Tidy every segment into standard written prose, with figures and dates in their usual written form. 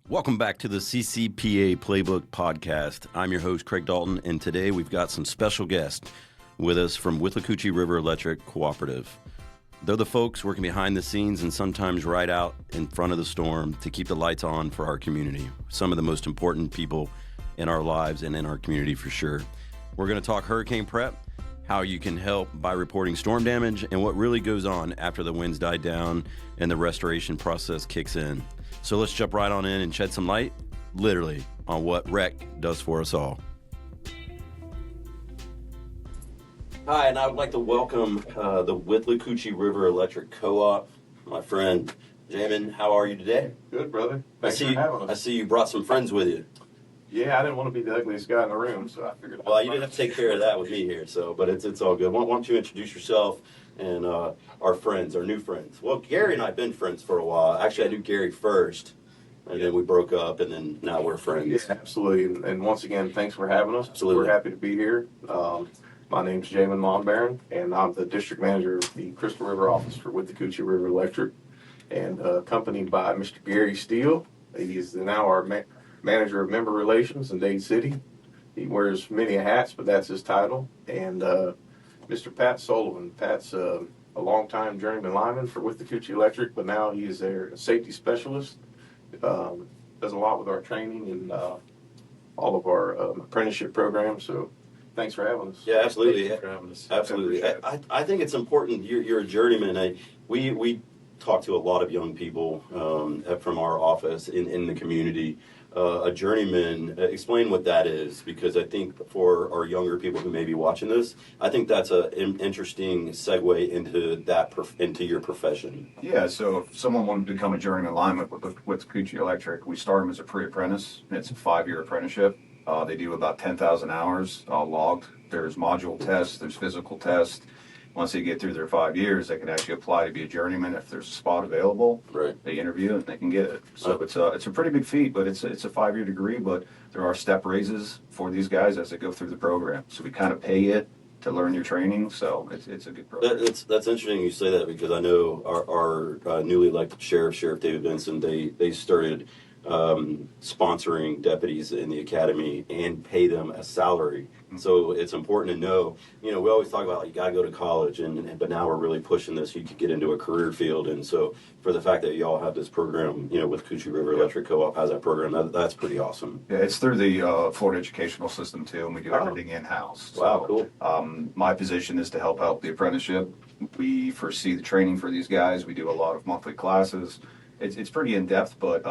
Welcome back to the CCPA Playbook Podcast. I'm your host, Cregg Dalton, and today we've got some special guests with us from Withlacoochee River Electric Cooperative. They're the folks working behind the scenes and sometimes right out in front of the storm to keep the lights on for our community. Some of the most important people in our lives and in our community for sure. We're going to talk hurricane prep, how you can help by reporting storm damage, and what really goes on after the winds die down and the restoration process kicks in. So let's jump right on in and shed some light, literally, on what WREC does for us all. Hi, and I would like to welcome the Withlacoochee River Electric Co-op, my friend Jamen. How are you today? Good, brother. Thanks for having us. I see you brought some friends with you. Yeah, I didn't want to be the ugliest guy in the room, so I figured. Well, you didn't have to take care of that with me here, but it's all good. Why don't you introduce yourself and our friends, our new friends? Well, Gary and I have been friends for a while. Actually, I knew Gary first, and then we broke up, and then now we're friends. Yeah, absolutely. And once again, thanks for having us. Absolutely. We're happy to be here. My name's Jamen Monbarren, and I'm the district manager of the Crystal River office for Withlacoochee River Electric, and accompanied by Mr. Gary Steele. He is now our manager of member relations in Dade City. He wears many hats, but that's his title. And Mr. Pat Sullivan. Pat's a longtime journeyman lineman for Withlacoochee Electric, but now he is their safety specialist. Does a lot with our training and all of our apprenticeship programs. So thanks for having us. Yeah, absolutely. Thanks for having us. Absolutely. I think it's important. You're a journeyman. We talk to a lot of young people from our office in the community. A journeyman, explain what that is, because I think for our younger people who may be watching this, I think that's an interesting segue into your profession. Yeah, so if someone wanted to become a journeyman lineman with Withlacoochee Electric, we start them as a pre-apprentice. It's a 5-year apprenticeship. They do about 10,000 hours logged. There's module tests, there's physical tests. Once they get through their 5 years, they can actually apply to be a journeyman. If there's a spot available, right, they interview and they can get it. So it's a pretty big feat, but it's a 5-year degree. But there are step raises for these guys as they go through the program. So we kind of pay you to learn your training. So it's a good program. That's interesting you say that, because I know our newly elected Sheriff David Benson, they started sponsoring deputies in the academy and pay them a salary. So it's important to know, we always talk about you got to go to college, but now we're really pushing this. You could get into a career field. And so for the fact that you all have this program, with Coochie River Electric Co-op has that program, that's pretty awesome. Yeah, it's through the Florida educational system too, and we do everything in-house. Wow, cool. My position is to help out the apprenticeship. We foresee the training for these guys. We do a lot of monthly classes. It's pretty in-depth, but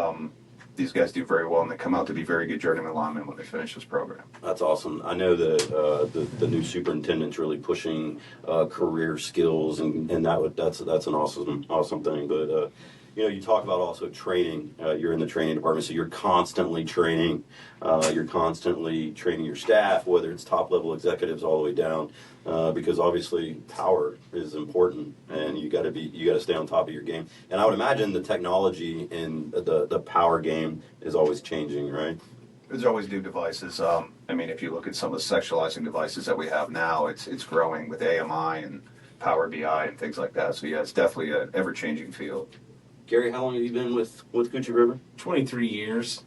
these guys do very well, and they come out to be very good journeyman linemen when they finish this program. That's awesome. I know that the new superintendent's really pushing career skills, and that's an awesome thing. But you talk about also training. You're in the training department, so you're constantly training. You're constantly training your staff, whether it's top level executives all the way down, because obviously power is important, and you got to stay on top of your game. And I would imagine the technology in the power game is always changing, right? There's always new devices. If you look at some of the sexualizing devices that we have now, it's growing with AMI and Power BI and things like that. So yeah, it's definitely an ever-changing field. Gary, how long have you been with Coochie River? 23 years.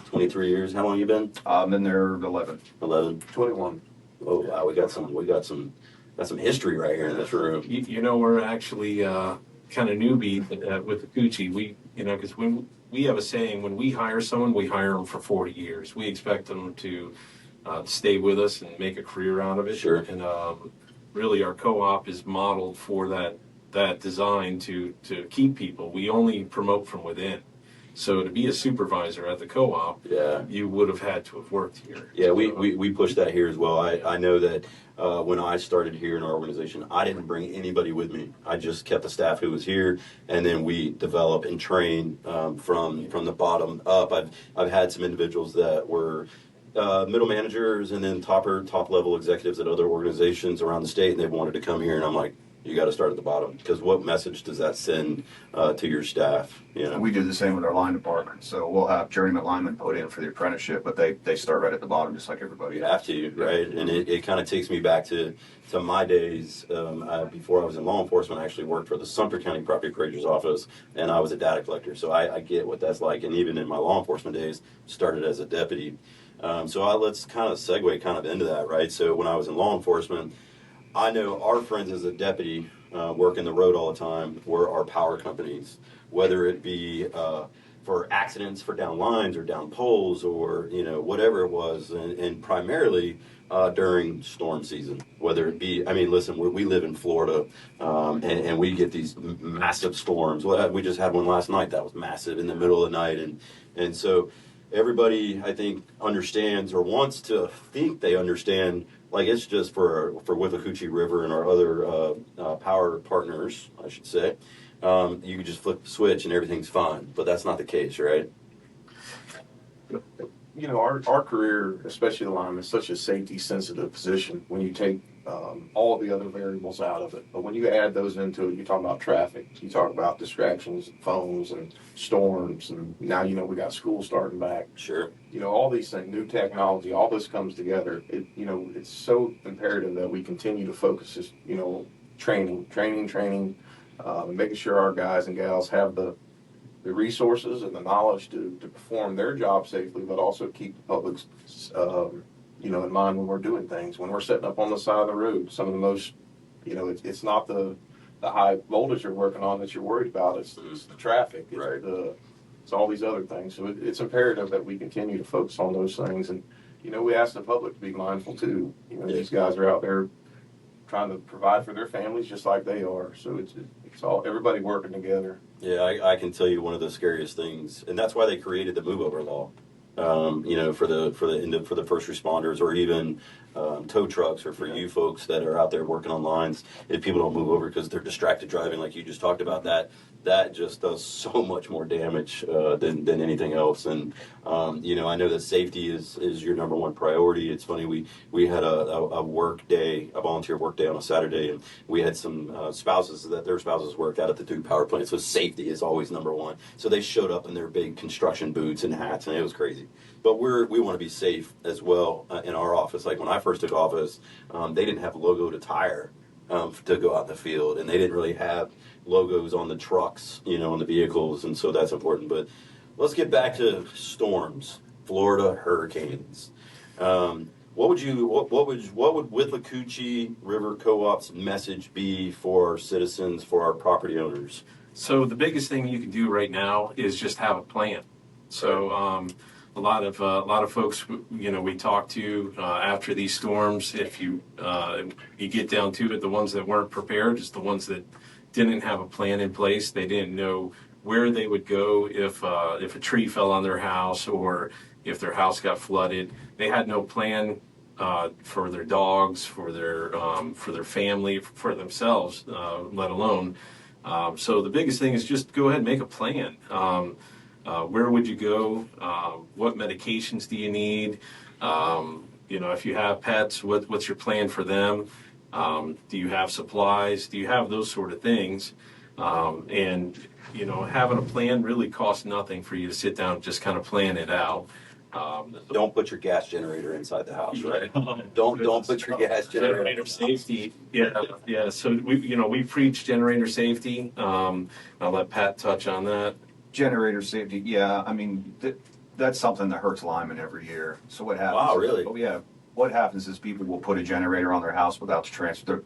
23 years. How long have you been? Been there 11. 11. 21. Oh wow, we got some history right here in this room. We're actually kind of newbie with the Coochie. Because when we have a saying, when we hire someone, we hire them for 40 years. We expect them to stay with us and make a career out of it. Sure. And really, our co-op is modeled for that design to keep people. We only promote from within. So to be a supervisor at the co-op, yeah, you would have had to have worked here. Yeah, we push that here as well. I know that when I started here in our organization, I didn't bring anybody with me. I just kept the staff who was here, and then we develop and train from the bottom up. I've had some individuals that were middle managers and then top level executives at other organizations around the state, and they wanted to come here, and I'm like, You got to start at the bottom, because what message does that send to your staff? You know? We do the same with our line department. So we'll have journeyman linemen put in for the apprenticeship, but they start right at the bottom, just like everybody You else. have to, right? And it kind of takes me back to my days. Before I was in law enforcement, I actually worked for the Sumter County Property Appraiser's office, and I was a data collector. So I get what that's like. And even in my law enforcement days, started as a deputy. Let's kind of segue kind of into that, right? So when I was in law enforcement, I know our friends as a deputy working the road all the time were our power companies, whether it be for accidents for down lines or down poles or, you know, whatever it was, and primarily during storm season, whether it be, I mean, listen, we live in Florida, and we get these massive storms. We just had one last night that was massive in the middle of the night, and so everybody, I think, understands or wants to think they understand. Like, it's just for Withlacoochee River and our other power partners, I should say. You can just flip the switch and everything's fine, but that's not the case, right? You know, our career, especially the lineman, is such a safety-sensitive position when you take all of the other variables out of it. But when you add those into it, you talk about traffic, you talk about distractions, and phones, and storms, and now, you know, we got school starting back. Sure. You know, all these things, new technology, all this comes together. It's so imperative that we continue to focus, you know, training, making sure our guys and gals have the resources and the knowledge to perform their job safely, but also keep the public's, you know, in mind when we're doing things. When we're setting up on the side of the road, some of the most, you know, it's not the high voltage you're working on that you're worried about. It's the traffic. It's right. It's all these other things. So it's imperative that we continue to focus on those things. And, you know, we ask the public to be mindful too. You know, these guys are out there trying to provide for their families just like they are. So it's all everybody working together. Yeah, I can tell you one of the scariest things, and that's why they created the move over law. You know, for the first responders, or even tow trucks, or for you folks that are out there working on lines. If people don't move over because they're distracted driving, like you just talked about, that just does so much more damage than anything else. And you know, I know that safety is your number one priority. It's funny, we had a work day, a volunteer work day on a Saturday, and we had some spouses that their spouses worked out at the Duke power plant. So safety is always number one. So they showed up in their big construction boots and hats, and it was crazy. But we want to be safe as well in our office. Like when I first took office, they didn't have logo to tire to go out in the field, and they didn't really have logos on the trucks, you know, on the vehicles, and so that's important. But let's get back to storms, Florida hurricanes. What would Withlacoochee River Co-op's message be for our citizens, for our property owners? So the biggest thing you can do right now is just have a plan. So a lot of folks, you know, we talk to after these storms. If you get down to it, the ones that weren't prepared is the ones that didn't have a plan in place. They didn't know where they would go if a tree fell on their house or if their house got flooded. They had no plan for their dogs, for their family, for themselves, let alone. So the biggest thing is just go ahead and make a plan. Where would you go? What medications do you need? You know, if you have pets, what's your plan for them? Do you have supplies? Do you have those sort of things? And, you know, having a plan really costs nothing for you to sit down and just kind of plan it out. Don't put your gas generator inside the house, right? Don't put your gas generator. Safety, yeah. So we preach generator safety. I'll let Pat touch on that. Generator safety, yeah. I mean, that's something that hurts linemen every year. So what happens? Wow, really? Oh, yeah. What happens is people will put a generator on their house without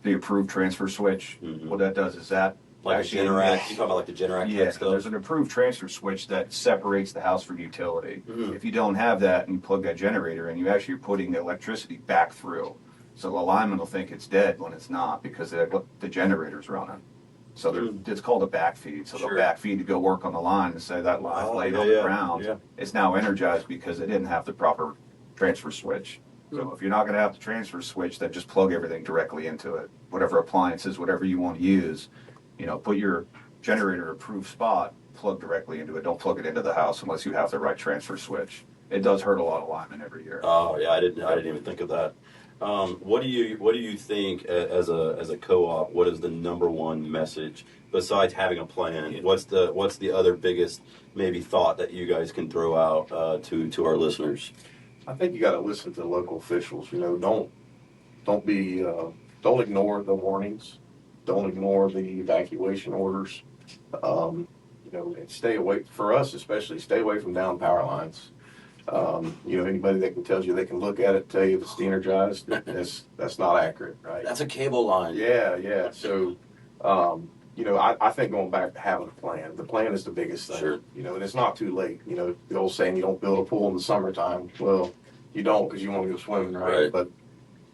the approved transfer switch. Mm-hmm. What that does is that like a Generac. You talking about like the Generac? Yeah. Stuff? There's an approved transfer switch that separates the house from utility. Mm-hmm. If you don't have that and you plug that generator in, you actually are putting the electricity back through. So the lineman will think it's dead when it's not because the generator's running. So it's called a backfeed. So they'll backfeed to go work on the line and say that line laid on the ground. Yeah. It's now energized because they didn't have the proper transfer switch. So if you're not going to have the transfer switch, then just plug everything directly into it. Whatever appliances, whatever you want to use, you know, put your generator approved spot, plug directly into it. Don't plug it into the house unless you have the right transfer switch. It does hurt a lot of linemen every year. Oh yeah, I didn't even think of that. What do you think as a co-op? What is the number one message besides having a plan? What's the other biggest maybe thought that you guys can throw out to our listeners? I think you got to listen to local officials. Don't ignore the warnings. Don't ignore the evacuation orders. And stay away, for us especially, stay away from down power lines. Anybody that tells you they can look at it, tell you if it's de-energized, that's not accurate, right? That's a cable line. Yeah. So, I think going back to having a plan. The plan is the biggest thing. Sure. And it's not too late. The old saying, you don't build a pool in the summertime. Well, you don't because you want to go swimming, right? But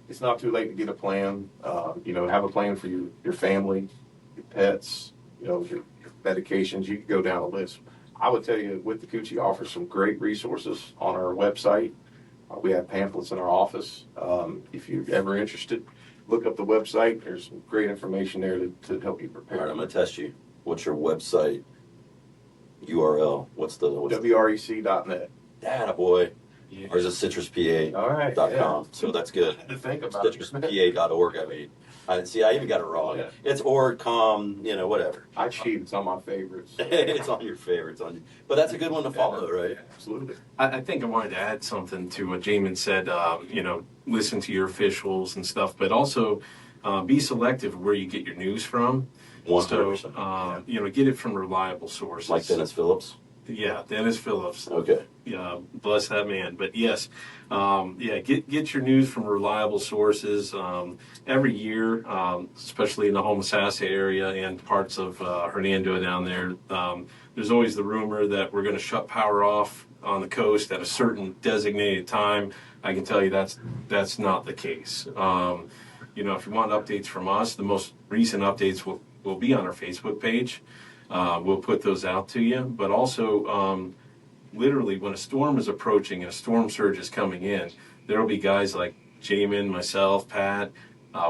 it's not too late to get a plan. Have a plan for your family, your pets, your medications. You can go down a list. I would tell you, Withlacoochee offers some great resources on our website. We have pamphlets in our office. If you're ever interested, look up the website. There's some great information there to help you prepare. All right, I'm going to test you. What's your website URL? What's WREC.net. Attaboy. Yeah. Or is it citruspa.com? All right. Yeah. So that's good. To think about citruspa.org, I mean. I even got it wrong. Yeah. It's org, com, whatever. I cheat. It's on my favorites. It's on your favorites. But that's a good one to follow, right? Yeah, absolutely. I think I wanted to add something to what Jamen said. Listen to your officials and stuff, but also be selective where you get your news from. 100%. So, get it from reliable sources. Like Dennis Phillips? Yeah, Dennis Phillips. Okay. Yeah, bless that man. But yes, get your news from reliable sources. Every year, especially in the Homosassa area and parts of Hernando down there, there's always the rumor that we're going to shut power off on the coast at a certain designated time. I can tell you that's not the case. If you want updates from us, the most recent updates will be on our Facebook page. We'll put those out to you, but also literally when a storm is approaching and a storm surge is coming in, there will be guys like Jamen, myself, Pat.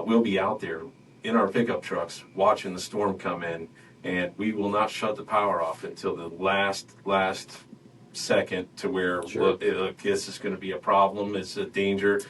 We'll be out there in our pickup trucks watching the storm come in, and we will not shut the power off until the last second to where this is going to be a problem, it's a danger.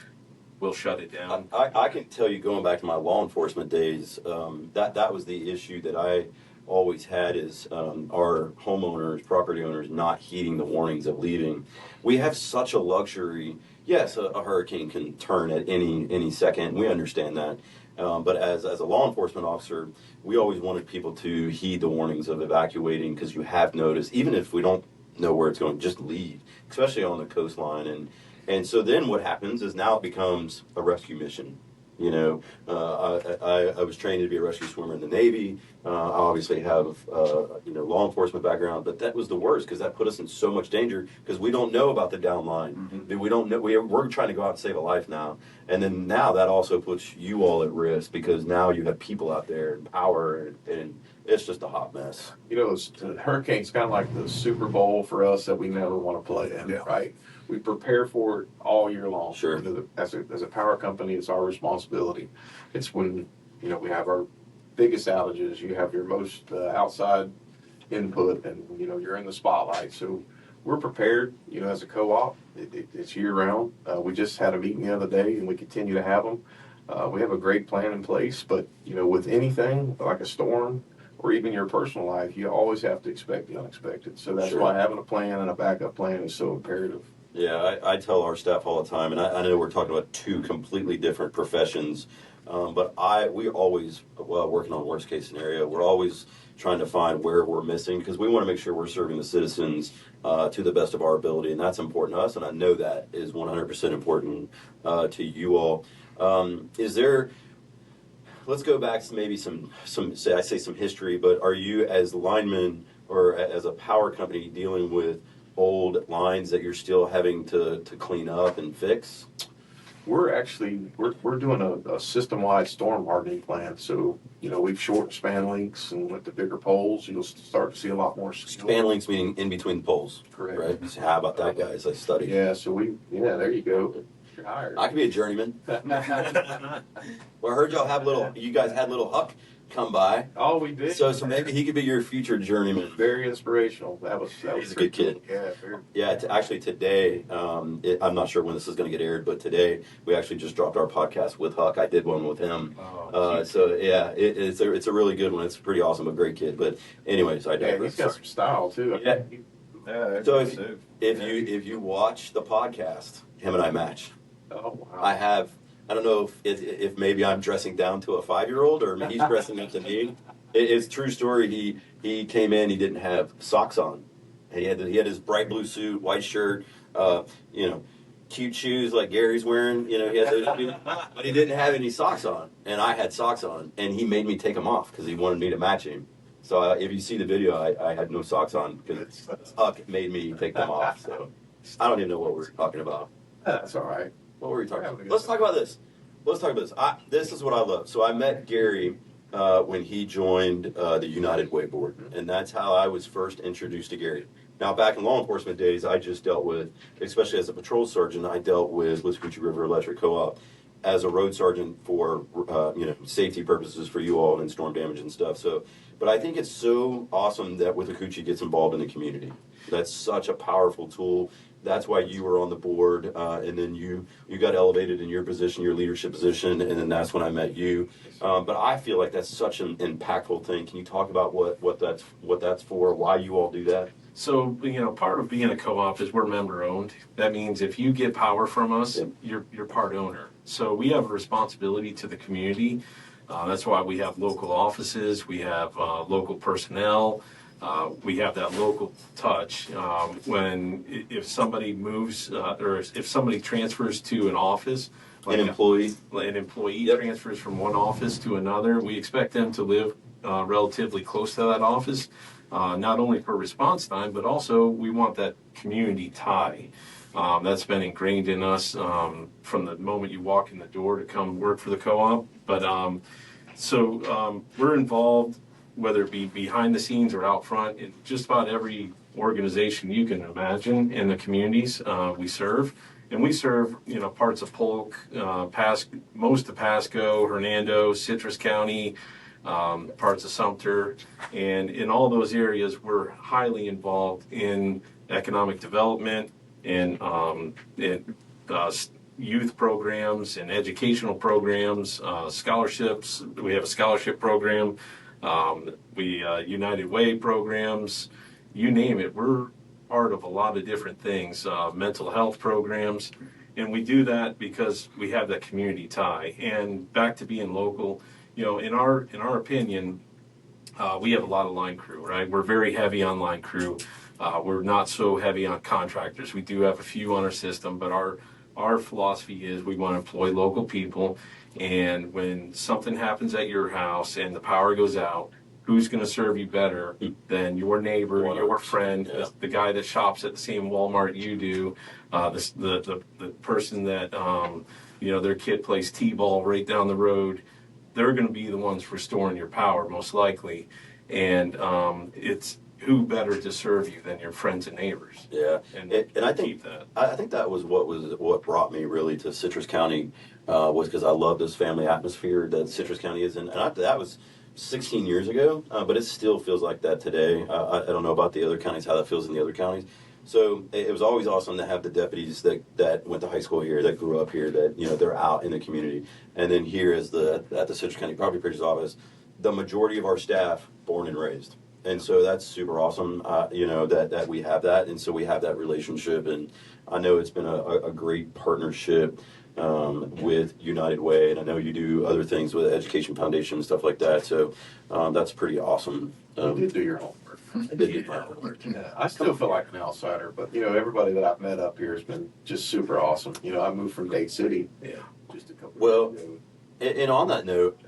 We'll shut it down. I can tell you, going back to my law enforcement days, that was the issue that I always had is our homeowners, property owners, not heeding the warnings of leaving. We have such a luxury. Yes, a hurricane can turn at any second. We understand that. But as a law enforcement officer, we always wanted people to heed the warnings of evacuating, because you have noticed, even if we don't know where it's going, just leave, especially on the coastline. And so then what happens is now it becomes a rescue mission. I was trained to be a rescue swimmer in the Navy. I obviously have law enforcement background, but that was the worst, because that put us in so much danger, because we don't know about the downline. Mm-hmm. We don't know. We're trying to go out and save a life now, and then now that also puts you all at risk, because now you have people out there and power, and it's just a hot mess. The hurricane's kind of like the Super Bowl for us that we never want to play in, right? We prepare for it all year long. Sure. As a power company, it's our responsibility. It's when, we have our biggest outages, you have your most outside input, and, you're in the spotlight. So we're prepared, as a co-op. It's year-round. We just had a meeting the other day, and we continue to have them. We have a great plan in place, but, with anything like a storm or even your personal life, you always have to expect the unexpected. So that's why having a plan and a backup plan is so imperative. Yeah, I tell our staff all the time, and I know we're talking about two completely different professions, but we're always working on worst case scenario. We're always trying to find where we're missing, because we want to make sure we're serving the citizens to the best of our ability, and that's important to us, and I know that is 100% important to you all. Let's go back to maybe some history, but are you, as linemen or as a power company, dealing with old lines that you're still having to clean up and fix? We're doing a system-wide storm hardening plan. So, we've shortened span links, and with the bigger poles, you'll start to see a lot more steel. Span links meaning in between poles. Correct. Right? So how about that, guys? I studied. Yeah, so there you go. You're hired. I could be a journeyman. Well, I heard you guys had little come by. Oh, we did. So maybe he could be your future journeyman. Very inspirational. That was He's a good kid. Yeah, very. Yeah, actually today, I'm not sure when this is going to get aired, but today we actually just dropped our podcast with Huck. I did one with him. So yeah, it's a really good one. It's pretty awesome, a great kid. But anyways, I digress. Yeah, he's got some style too. Yeah. So if you watch the podcast, him and I match. Oh wow. I don't know if maybe I'm dressing down to a 5-year-old or maybe he's dressing up to me. It's a true story. He came in, he didn't have socks on. He had his bright blue suit, white shirt, cute shoes like Gary's wearing. He had those, but he didn't have any socks on, and I had socks on, and he made me take them off because he wanted me to match him. So if you see the video, I had no socks on because Huck made me take them off. So I don't even know what we're talking about. That's all right. What were we talking about? Let's talk about this. This is what I love. So I met Gary when he joined the United Way board, and that's how I was first introduced to Gary. Now, back in law enforcement days, I just dealt with, especially as a patrol sergeant, I dealt with Withlacoochee River Electric Co-op as a road sergeant for safety purposes for you all and storm damage and stuff. So, but I think it's so awesome that Withlacoochee gets involved in the community. That's such a powerful tool. That's why you were on the board, and then you got elevated in your position, your leadership position, and then that's when I met you. But I feel like that's such an impactful thing. Can you talk about what that's for, why you all do that? So, part of being a co-op is we're member owned. That means if you get power from us, you're part owner. So we have a responsibility to the community. That's why we have local offices, we have local personnel. We have that local touch if somebody moves or if somebody transfers to an office, like an employee transfers from one office to another, we expect them to live relatively close to that office, not only for response time, but also we want that community tie. That's been ingrained in us from the moment you walk in the door to come work for the co-op. But we're involved, whether it be behind the scenes or out front, in just about every organization you can imagine in the communities we serve. And we serve, parts of Polk, most of Pasco, Hernando, Citrus County, parts of Sumter. And in all those areas, we're highly involved in economic development and youth programs and educational programs, scholarships. We have a scholarship program. United Way programs, you name it. We're part of a lot of different things, mental health programs, and we do that because we have that community tie. And back to being local, in our opinion, we have a lot of line crew, right? We're very heavy on line crew. We're not so heavy on contractors. We do have a few on our system, but our philosophy is we want to employ local people. And when something happens at your house and the power goes out, who's going to serve you better than your neighbor, your friend, the guy that shops at the same Walmart you do, the person that their kid plays t-ball right down the road? They're going to be the ones restoring your power, most likely. And it's who better to serve you than your friends and neighbors? Yeah, and I think that was what brought me really to Citrus County, was because I love this family atmosphere that Citrus County is in, and that was 16 years ago, but it still feels like that today. I don't know about the other counties, how that feels in the other counties. So it was always awesome to have the deputies that went to high school here, that grew up here, that they're out in the community, and then here at the Citrus County Property Appraiser's Office, the majority of our staff born and raised. And so that's super awesome, that we have that. And so we have that relationship. And I know it's been a great partnership with United Way. And I know you do other things with Education Foundation and stuff like that. So that's pretty awesome. You did do your homework. I did do my homework. Yeah, I still feel like an outsider, but everybody that I've met up here has been just super awesome. I moved from Dade City just a couple years ago. And on that note,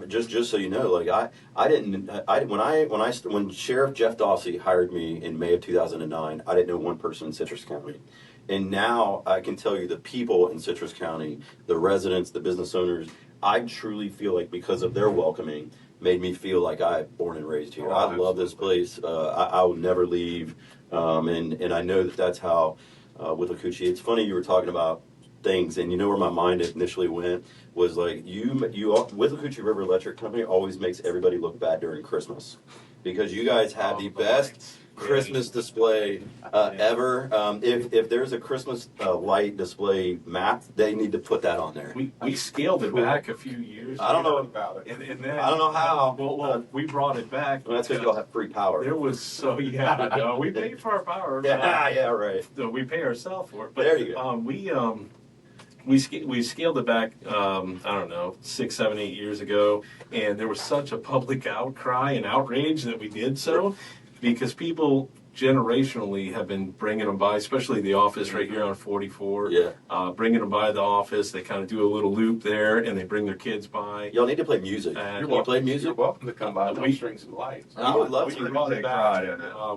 just so you know, like when Sheriff Jeff Dawsey hired me in May of 2009, I didn't know one person in Citrus County, and now I can tell you the people in Citrus County, the residents, the business owners, I truly feel like because of their welcoming, made me feel like I'm born and raised here. I love this place. I will never leave, and I know that's how Withlacoochee. It's funny you were talking about things, and you know where my mind initially went was like Withlacoochee River Electric Company always makes everybody look bad during Christmas because you guys have the best Christmas display ever. If there's a Christmas light display map, they need to put that on there. We scaled it back a few years. I don't know about it. And then, I don't know how. Well, we brought it back. Well, that's because y'all have free power. There was we pay for our power. Yeah, right. So we pay ourselves for it. But There you go. We scaled it back, I don't know, 6, 7, 8 years ago, and there was such a public outcry and outrage that we did so, because people generationally have been bringing them by, especially the office right here on 44. Yeah. Bringing them by the office. They kind of do a little loop there, and they bring their kids by. Y'all need to play music. You play music? You're welcome to come by. No strings and lights. I would love We to. brought it back.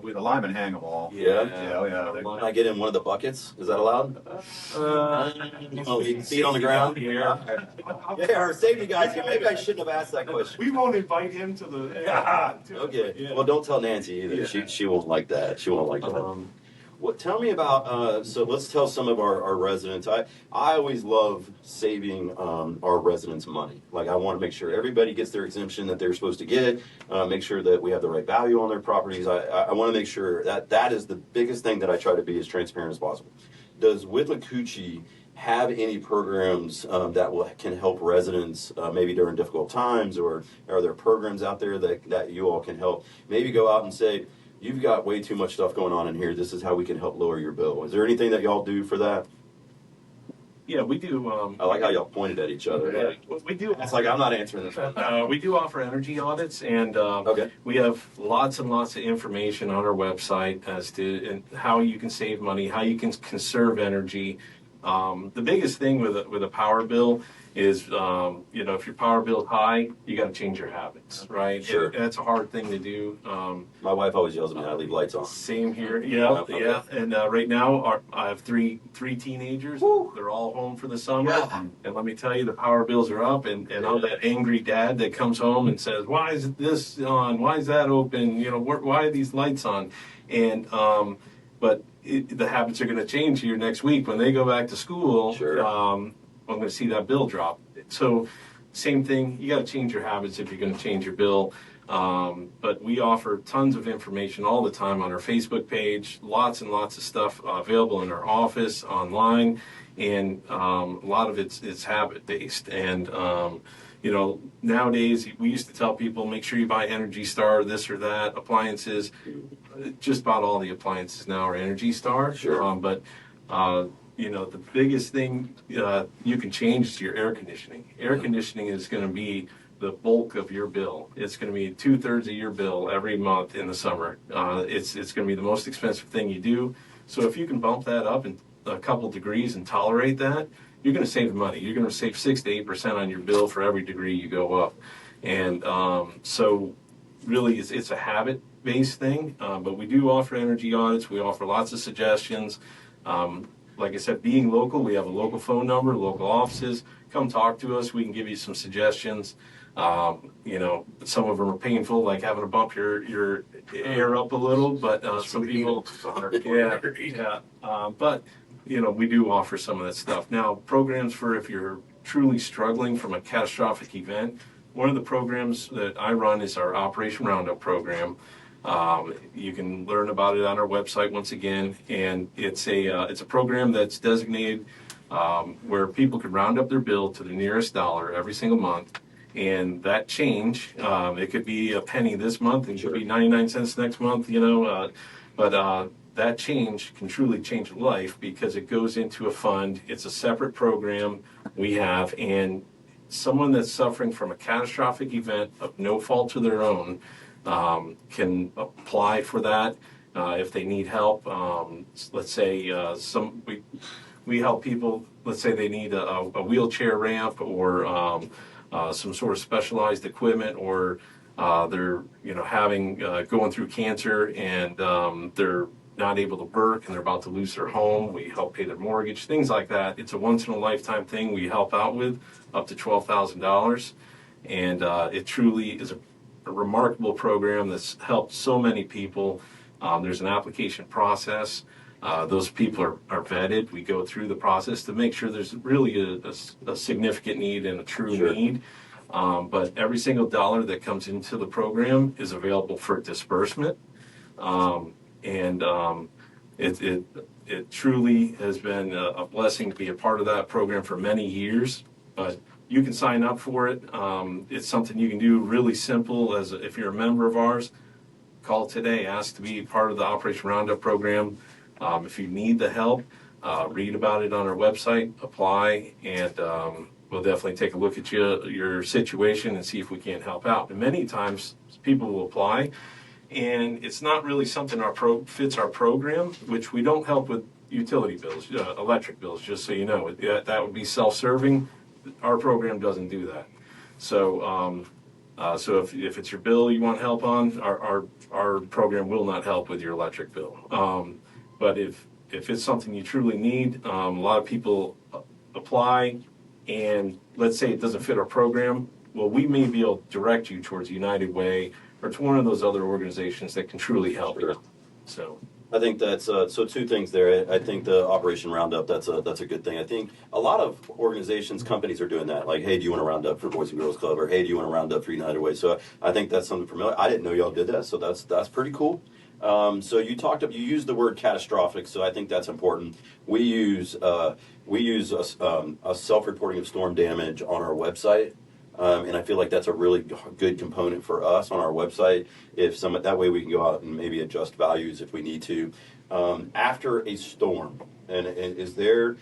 With the lineman hang them all. Yeah. Yeah. Can I get in one of the buckets? Is that allowed? Feet on the ground? Here. Yeah, our safety guys here. Maybe I shouldn't have asked that question. We won't invite him to the. Okay. Yeah. Well, don't tell Nancy either. Yeah. She won't like that. She won't like that. Well, tell me about. So let's tell some of our residents. I always love saving our residents money. Like I want to make sure everybody gets their exemption that they're supposed to get. Make sure that we have the right value on their properties. I want to make sure that is the biggest thing that I try to be as transparent as possible. Does Withlacoochee have any programs that can help residents maybe during difficult times, or are there programs out there that you all can help? Maybe go out and say, you've got way too much stuff going on in here. This is how we can help lower your bill. Is there anything that y'all do for that? Yeah, we do. I like how y'all pointed at each other. Yeah, we do. It's like I'm not answering this one. We do offer energy audits, and Okay. we have lots and lots of information on our website as to how you can save money, how you can conserve energy. The biggest thing with a power bill is, if your power bill is high, you got to change your habits, right? Sure. And that's a hard thing to do. My wife always yells at me, I leave lights on. Same here. Yeah. Okay. Yeah. And right now, I have three teenagers. Woo. They're all home for the summer. Yeah. And let me tell you, the power bills are up. And I'm that angry dad that comes home and says, "Why is this on? Why is that open? Why are these lights on?" And but the habits are going to change here next week when they go back to school. Sure. I'm going to see that bill drop. So same thing, you got to change your habits if you're going to change your bill. But we offer tons of information all the time on our Facebook page, lots and lots of stuff available in our office, online, and a lot of it's habit-based. And, nowadays we used to tell people, make sure you buy Energy Star, this or that, appliances. Just about all the appliances now are Energy Star. Sure. The biggest thing you can change is your air conditioning. Air conditioning is going to be the bulk of your bill. It's going to be 2/3 of your bill every month in the summer. It's going to be the most expensive thing you do. So if you can bump that up in a couple degrees and tolerate that, you're going to save money. You're going to save 6 to 8% on your bill for every degree you go up. And so really it's a habit-based thing, but we do offer energy audits. We offer lots of suggestions. Like I said, being local, we have a local phone number, local offices. Come talk to us. We can give you some suggestions. Some of them are painful, like having to bump your air up a little, but some people, but we do offer some of that stuff. Now, programs for if you're truly struggling from a catastrophic event, one of the programs that I run is our Operation Roundup program. You can learn about it on our website once again, and it's a program that's designated where people can round up their bill to the nearest dollar every single month, and that change, it could be a penny this month, it could be 99 cents next month, but that change can truly change a life because it goes into a fund. It's a separate program we have, and someone that's suffering from a catastrophic event of no fault of their own can apply for that if they need help. Let's say we help people. Let's say they need a wheelchair ramp or some sort of specialized equipment, or they're going through cancer and they're not able to work and they're about to lose their home. We help pay their mortgage, things like that. It's a once in a lifetime thing we help out with, up to $12,000, and it truly is a remarkable program that's helped so many people. There's an application process. Those people are vetted. We go through the process to make sure there's really a significant need and a true need. But every single dollar that comes into the program is available for disbursement. It truly has been a blessing to be a part of that program for many years. But you can sign up for it. It's something you can do really simple. If you're a member of ours, call today. Ask to be part of the Operation Roundup program. If you need the help, read about it on our website, apply, and we'll definitely take a look at your situation and see if we can't help out. And many times people will apply, and it's not really something fits our program, which we don't help with utility bills, electric bills, just so you know. That would be self-serving. Our program doesn't do that. So if it's your bill you want help on, our program will not help with your electric bill. But if it's something you truly need, a lot of people apply, and let's say it doesn't fit our program, well, we may be able to direct you towards United Way or to one of those other organizations that can truly help you. So I think that's so two things there. I think the Operation Roundup, that's a good thing. I think a lot of organizations, companies are doing that. Like, hey, do you want to round up for Boys and Girls Club? Or hey, do you want to round up for United Way? So I think that's something familiar. I didn't know y'all did that, so that's pretty cool. So you used the word catastrophic, so I think that's important. We use a self-reporting of storm damage on our website. And I feel like that's a really good component for us on our website. That way we can go out and maybe adjust values if we need to. After a storm, and is there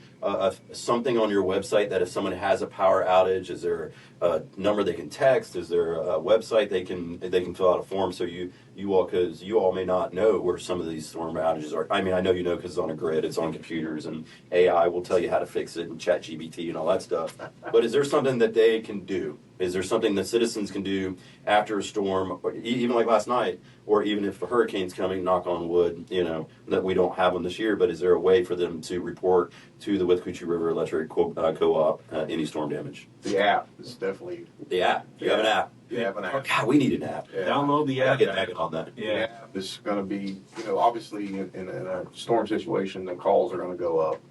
something on your website that if someone has a power outage, is there a number they can text? Is there a website they can fill out a form? So because you all may not know where some of these storm outages are. I mean, I know you know because it's on a grid, it's on computers, and AI will tell you how to fix it, and ChatGPT and all that stuff. But is there something that they can do? Is there something that citizens can do after a storm, or even like last night, or even if a hurricane's coming, knock on wood, that we don't have them this year, but is there a way for them to report to the Withlacoochee River Electric Co-op any storm damage? The app is definitely... The app. You have an app. You have an app. Oh, God, we need an app. Yeah. download the app. Get back on that. The app is going to be, obviously in a storm situation, the calls are going to go up.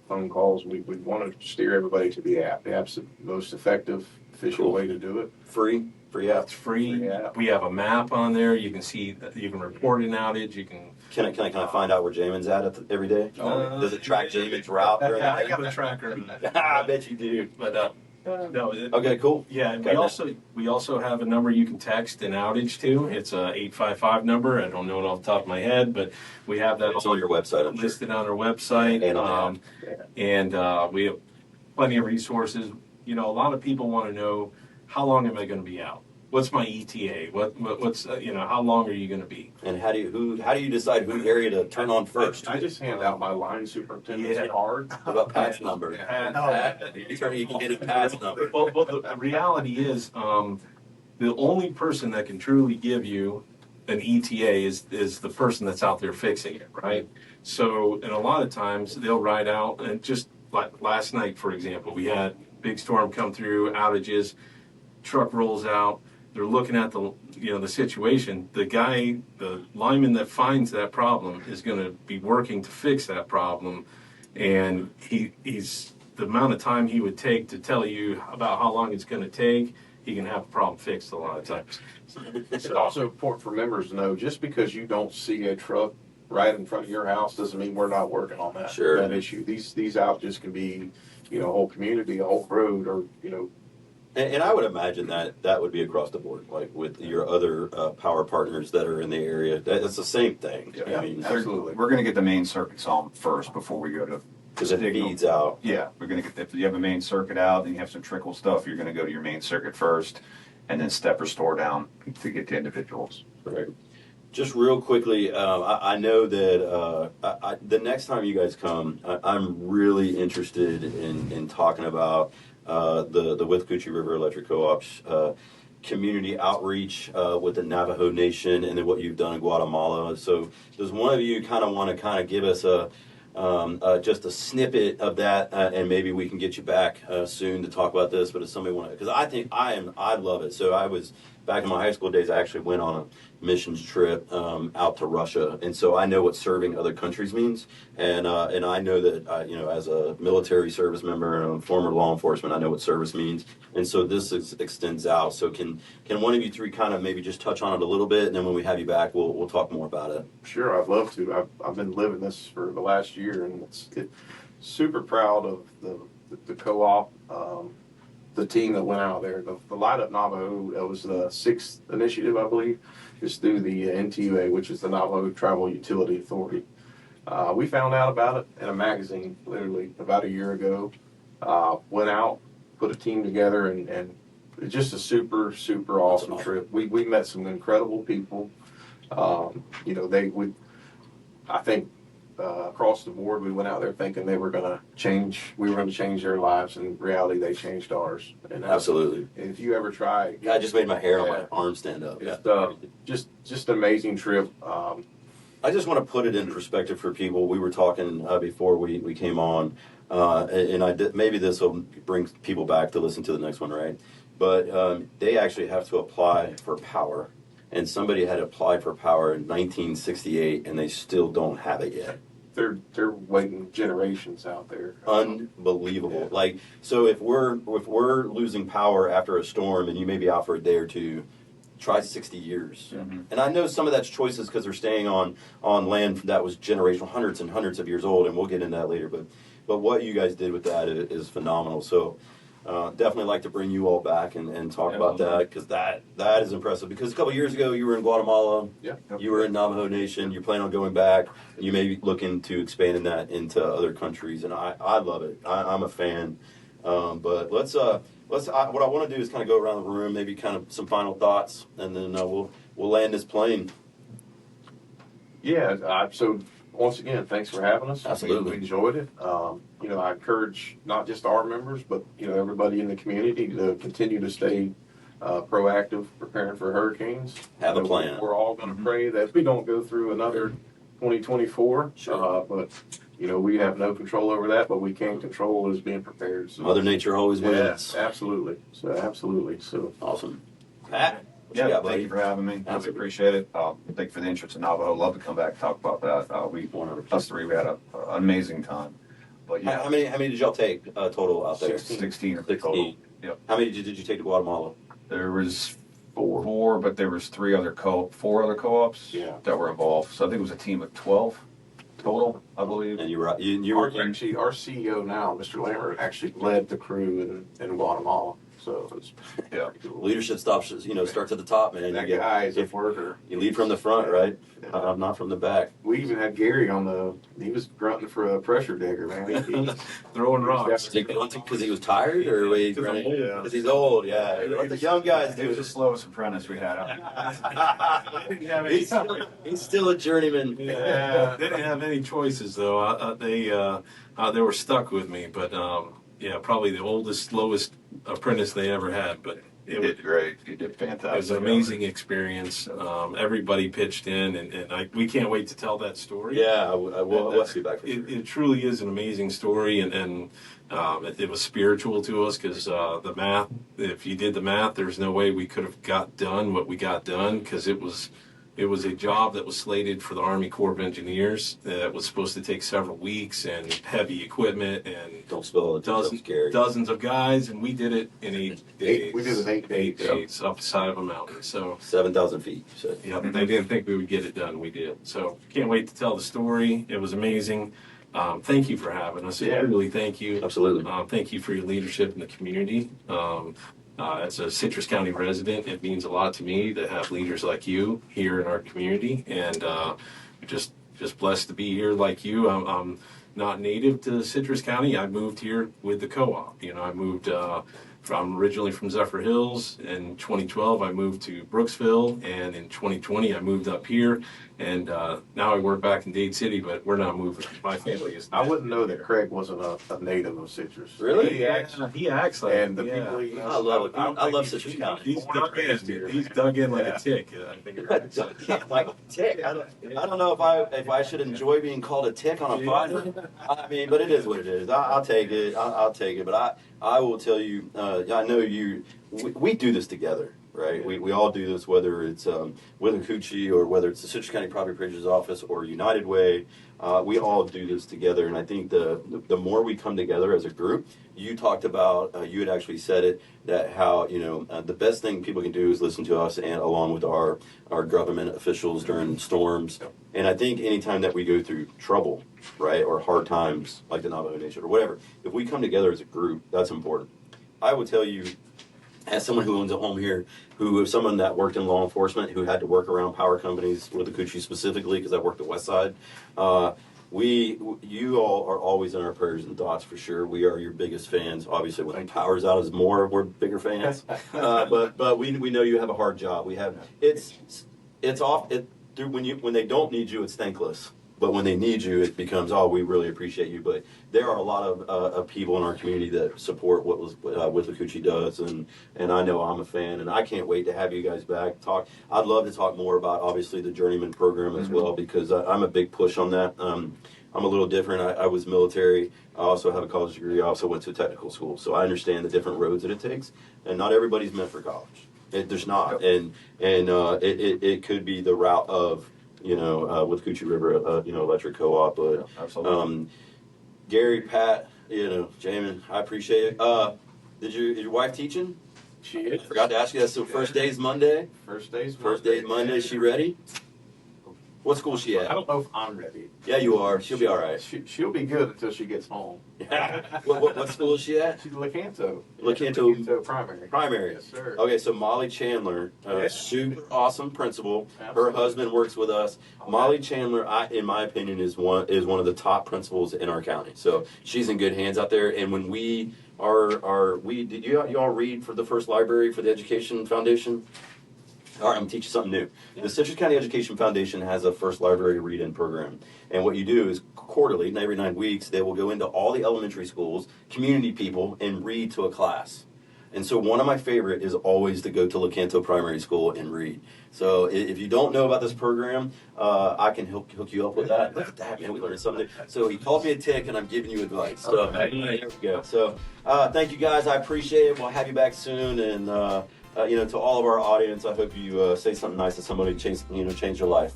Phone calls, we want to steer everybody to the app. The app's the most effective, efficient way to do it. Free app. It's free. Yeah. We have a map on there. You can see, you can report an outage. You can. Can I find out where Jamin's at every day? Does it track Jamin's route? Yeah, I got a tracker. I bet you do. But no. Okay, cool. Yeah, and we also have a number you can text an outage to. It's a 855 number. I don't know it off the top of my head, but we have that. It's on your website, I'm listed on our website, and we have plenty of resources. A lot of people want to know, how long am I going to be out? What's my ETA? What's how long are you going to be? And how do you decide who area to turn on first? I just hand out my line superintendent's card. What about Pat's number? You can get a Pat's number. Well, the reality is, the only person that can truly give you an ETA is the person that's out there fixing it, right? So, and a lot of times they'll ride out, and just like last night, for example, we had big storm come through, outages, truck rolls out. They're looking at the situation. The lineman that finds that problem is going to be working to fix that problem, and he's the amount of time he would take to tell you about how long it's going to take. He can have a problem fixed a lot of times. It's also important for members to know, just because you don't see a truck right in front of your house doesn't mean we're not working on that issue. These outages can be, a whole community, a whole road, or And I would imagine that would be across the board, like with your other power partners that are in the area. It's the same thing. Yeah, absolutely. We're going to get the main circuits on first before we go to... Because it feeds out. Yeah, we're going to get... If you have a main circuit out and you have some trickle stuff, you're going to go to your main circuit first and then step restore down to get to individuals. Right. Just real quickly, I know that the next time you guys come, I'm really interested in talking about the Withlacoochee River Electric Co-op's community outreach with the Navajo Nation, and then what you've done in Guatemala. So does one of you want to give us just a snippet of that, and maybe we can get you back soon to talk about this, but if somebody because I think I love it. So I was back in my high school days, I actually went on a missions trip out to Russia, and so I know what serving other countries means, and I know that as a military service member and a former law enforcement, I know what service means, and so this extends out. So can one of you three kind of maybe just touch on it a little bit, and then when we have you back, we'll talk more about it. Sure, I'd love to. I've been living this for the last year, and super proud of the co-op. The team that went out there, the Light Up Navajo, that was the 6th initiative, I believe, is through the NTUA, which is the Navajo Travel Utility Authority. We found out about it in a magazine, literally, about a year ago. Went out, put a team together, and it's just a super, super awesome trip. We met some incredible people. I think across the board, we went out there thinking we were going to change their lives, and in reality, they changed ours. And Absolutely. If you ever try, I just made my hair on my arm stand up. Just an amazing trip. I just want to put it in perspective for people. We were talking before we came on, and maybe this will bring people back to listen to the next one, right? But they actually have to apply for power, and somebody had applied for power in 1968, and they still don't have it yet. They're waiting generations out there. Unbelievable. Yeah. Like, so if we're losing power after a storm, and you may be out for a day or two, try 60 years. Mm-hmm. And I know some of that's choices because they're staying on land that was generational, hundreds and hundreds of years old, and we'll get into that later. But what you guys did with that is phenomenal. So definitely like to bring you all back and talk about that, because that is impressive. Because a couple of years ago, you were in Guatemala, you were in Navajo Nation, you plan on going back, you may be looking to expanding that into other countries, and I love it. I'm a fan. But let's what I want to do is kind of go around the room, maybe kind of some final thoughts, and then we'll land this plane. Yeah. So once again, thanks for having us. Absolutely. We enjoyed it. I encourage not just our members, but everybody in the community to continue to stay proactive, preparing for hurricanes. Have a plan. We're all going to pray that we don't go through another 2024. Sure. But we have no control over that, but we can control is being prepared. So, Mother Nature always wins. Yeah, absolutely. So Awesome. Pat, what you Yeah, got, buddy? thank you for having me. I really appreciate it. Thank you for the interest in Navajo. Love to come back and talk about that. Us three, we had an amazing time. But yeah, How many did y'all take total out there? 16 total. Yep. How many did you take to Guatemala? There was four, but there was four other co-ops that were involved. So I think it was a team of 12 total, I believe. And you were our CEO now, Mr. Lambert, actually led the crew in Guatemala. So it's leadership starts at the top, man. That guy is a worker. You lead from the front, right? Not from the back. We even had Gary he was grunting for a pressure digger, man. Throwing rocks. Because he was tired, or because he's old? Yeah, let the young guys He do was the it. slowest apprentice we had. He's still a journeyman. Yeah, they didn't have any choices though. They were stuck with me, but probably the oldest, slowest apprentice they ever had. But You did great. You did fantastic. It was an amazing experience. Everybody pitched in, and we can't wait to tell that story. Yeah, we'll be back for sure. It truly is an amazing story, and it was spiritual to us, because the math, if you did the math, there's no way we could have got done what we got done, because it was a job that was slated for the Army Corps of Engineers that was supposed to take several weeks and heavy equipment and Don't spill it. dozens of guys, and we did it in 8 days. We did it in 8 days. 8 days up the side of a mountain. So 7,000 feet. So. yeah, they didn't think we would get it done. We did. So can't wait to tell the story. It was amazing. Thank you for having us. Yeah. Really, thank you. Absolutely. Thank you for your leadership in the community. As a Citrus County resident, it means a lot to me to have leaders like you here in our community, and just blessed to be here like you. I'm not native to Citrus County. I moved here with the co-op. I moved I'm originally from Zephyr Hills. In 2012, I moved to Brooksville, and in 2020, I moved up here. And now I work back in Dade City, but we're not moving. My family is. I wouldn't know that Cregg wasn't a native of Citrus. Really? He acts like. And the people he I love it. I love Citrus County. He's dug in like a tick. I think you're right. Like a tick. I don't know if I should enjoy being called a tick on a Friday. I mean, but it is what it is. I'll take it. I'll take it. But I will tell you. I know you. We do this together. right? We all do this, whether it's Withlacoochee or whether it's the Citrus County Property Appraiser's Office or United Way. We all do this together, and I think the more we come together as a group, you talked about, you had actually said it, that how, the best thing people can do is listen to us and along with our government officials during storms. And I think anytime that we go through trouble, right, or hard times like the Navajo Nation or whatever, if we come together as a group, that's important. I would tell you, as someone who owns a home here, who is someone that worked in law enforcement, who had to work around power companies, Withlacoochee specifically, because I worked at Westside, you all are always in our prayers and thoughts for sure. We are your biggest fans. Obviously, when the power's out, we're bigger fans. But we know you have a hard job. It's off. When they don't need you, it's thankless. But when they need you, it becomes, we really appreciate you. But there are a lot of people in our community that support what Withlacoochee does, and I know I'm a fan, and I can't wait to have you guys back. I'd love to talk more about, obviously, the journeyman program as well, because I'm a big push on that. I'm a little different. I was military. I also have a college degree. I also went to technical school, so I understand the different roads that it takes, and not everybody's meant for college. There's not, and it could be the route of Withlacoochee River, Electric Co-op, but absolutely. Gary, Pat, Jamen, I appreciate it. Is your wife teaching? She is. I forgot to ask you that. So first day's Monday. First day's Monday. She ready? What school is she at? I don't know if I'm ready. Yeah, you are. She'll be all right. She'll be good until she gets home. What school is she at? She's Lecanto. Lecanto Primary. Primary. Yes, sir. Okay, so Molly Chandler, super awesome principal. Absolutely. Her husband works with us. Okay. Molly Chandler, in my opinion, is one of the top principals in our county. So she's in good hands out there. And when did you all read for the first library for the Education Foundation? All right, I'm going to teach you something new. The Citrus County Education Foundation has a first library read-in program. And what you do is quarterly, and every 9 weeks, they will go into all the elementary schools, community people, and read to a class. And so one of my favorite is always to go to Lecanto Primary School and read. So if you don't know about this program, I can hook you up with that. Look at that, man. We learned something. So he called me a tick, and I'm giving you advice. So there we go. So thank you, guys. I appreciate it. We'll have you back soon. And, to all of our audience, I hope you say something nice to somebody to change your life.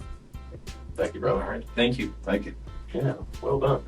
Thank you, brother. All right. Thank you. Thank you. Yeah, well done.